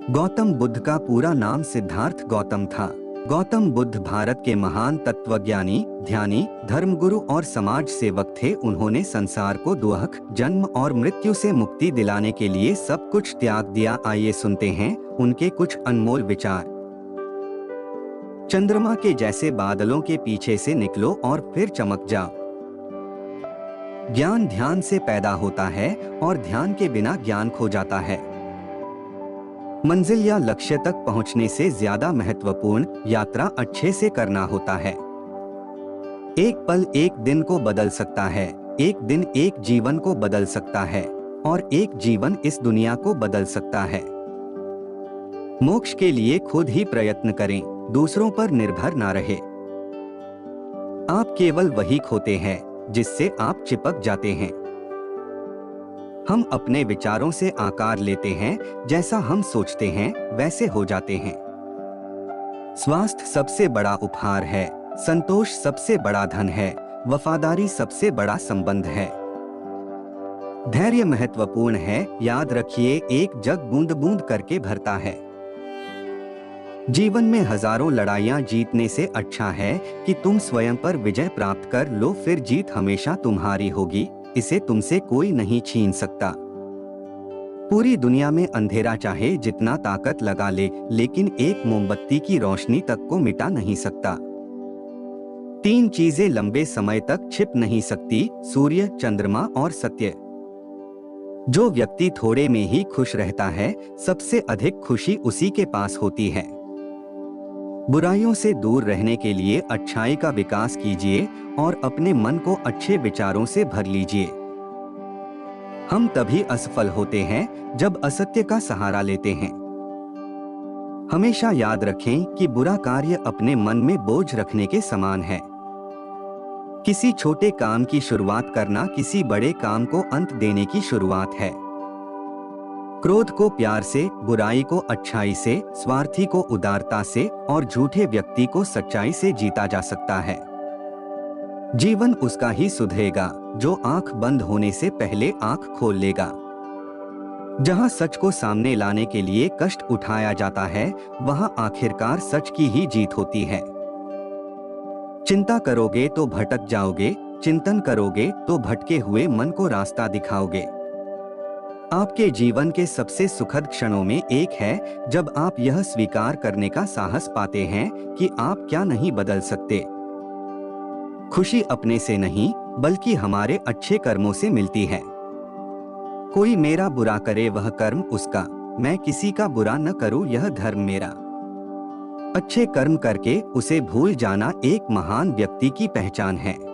गौतम बुद्ध का पूरा नाम सिद्धार्थ गौतम था। गौतम बुद्ध भारत के महान तत्वज्ञानी, ध्यानी, धर्मगुरु और समाज सेवक थे। उन्होंने संसार को दुख, जन्म और मृत्यु से मुक्ति दिलाने के लिए सब कुछ त्याग दिया। आइए सुनते हैं उनके कुछ अनमोल विचार। चंद्रमा के जैसे बादलों के पीछे से निकलो और फिर चमक जाओ। ज्ञान ध्यान से पैदा होता है और ध्यान के बिना ज्ञान खो जाता है। मंजिल या लक्ष्य तक पहुंचने से ज्यादा महत्वपूर्ण यात्रा अच्छे से करना होता है। एक पल एक दिन को बदल सकता है, एक दिन एक जीवन को बदल सकता है और एक जीवन इस दुनिया को बदल सकता है। मोक्ष के लिए खुद ही प्रयत्न करें, दूसरों पर निर्भर ना रहे। आप केवल वही खोते हैं जिससे आप चिपक जाते हैं। हम अपने विचारों से आकार लेते हैं, जैसा हम सोचते हैं वैसे हो जाते हैं। स्वास्थ्य सबसे बड़ा उपहार है, संतोष सबसे बड़ा धन है, वफादारी सबसे बड़ा संबंध है। धैर्य महत्वपूर्ण है, याद रखिए एक जग बूंद बूंद करके भरता है। जीवन में हजारों लड़ाइयां जीतने से अच्छा है कि तुम स्वयं पर विजय प्राप्त कर लो, फिर जीत हमेशा तुम्हारी होगी, इसे तुमसे कोई नहीं छीन सकता। पूरी दुनिया में अंधेरा चाहे जितना ताकत लगा ले, लेकिन एक मोमबत्ती की रोशनी तक को मिटा नहीं सकता। तीन चीजें लंबे समय तक छिप नहीं सकती, सूर्य, चंद्रमा और सत्य। जो व्यक्ति थोड़े में ही खुश रहता है, सबसे अधिक खुशी उसी के पास होती है। बुराइयों से दूर रहने के लिए अच्छाई का विकास कीजिए और अपने मन को अच्छे विचारों से भर लीजिए। हम तभी असफल होते हैं जब असत्य का सहारा लेते हैं। हमेशा याद रखें कि बुरा कार्य अपने मन में बोझ रखने के समान है। किसी छोटे काम की शुरुआत करना किसी बड़े काम को अंत देने की शुरुआत है। क्रोध को प्यार से, बुराई को अच्छाई से, स्वार्थी को उदारता से और झूठे व्यक्ति को सच्चाई से जीता जा सकता है। जीवन उसका ही सुधरेगा जो आंख बंद होने से पहले आंख खोल लेगा। जहां सच को सामने लाने के लिए कष्ट उठाया जाता है, वहां आखिरकार सच की ही जीत होती है। चिंता करोगे तो भटक जाओगे, चिंतन करोगे तो भटके हुए मन को रास्ता दिखाओगे। आपके जीवन के सबसे सुखद क्षणों में एक है जब आप यह स्वीकार करने का साहस पाते हैं कि आप क्या नहीं बदल सकते। खुशी अपने से नहीं, बल्कि हमारे अच्छे कर्मों से मिलती है। कोई मेरा बुरा करे वह कर्म उसका, मैं किसी का बुरा न करूं यह धर्म मेरा। अच्छे कर्म करके उसे भूल जाना एक महान व्यक्ति की पहचान है।